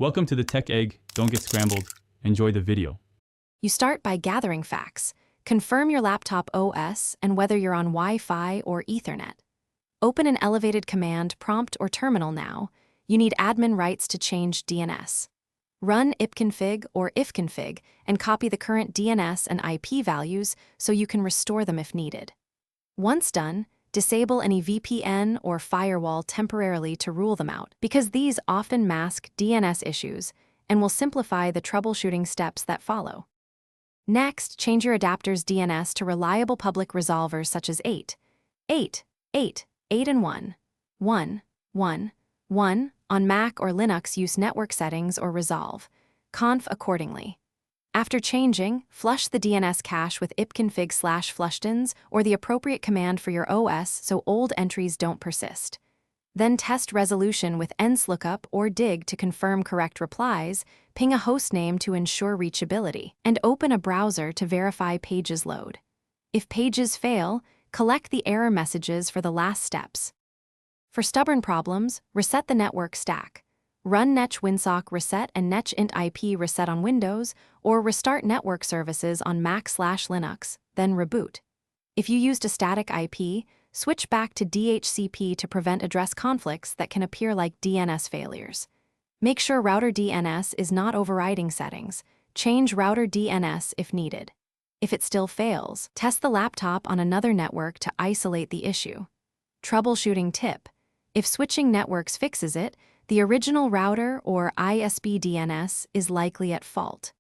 Welcome to the Tech Egg. Don't get scrambled. Enjoy the video. You start by gathering facts. Confirm your laptop OS and whether you're on Wi-Fi or Ethernet. Open an elevated command prompt or terminal now. You need admin rights to change DNS. Run ipconfig or ifconfig and copy the current DNS and IP values so you can restore them if needed. Once done, disable any VPN or firewall temporarily to rule them out, because these often mask DNS issues and will simplify the troubleshooting steps that follow. Next, change your adapter's DNS to reliable public resolvers such as 8, 8, 8, 8 and 1, 1, 1, 1. On Mac or Linux, use network settings or resolve. Conf accordingly. After changing, flush the DNS cache with ipconfig/flushdins or the appropriate command for your OS so old entries don't persist. Then test resolution with enslookup or dig to confirm correct replies, ping a hostname to ensure reachability, and open a browser to verify pages load. If pages fail, collect the error messages for the last steps. For stubborn problems, reset the network stack. Run netch-winsock reset and netch-int-ip reset on Windows, or restart network services on Mac/Linux, then reboot. If you used a static IP, switch back to DHCP to prevent address conflicts that can appear like DNS failures. Make sure router DNS is not overriding settings. Change router DNS if needed. If it still fails, test the laptop on another network to isolate the issue. Troubleshooting tip: if switching networks fixes it, the original router or ISP DNS is likely at fault.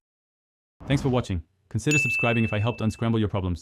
Thanks for watching. Consider subscribing if I helped unscramble your problems.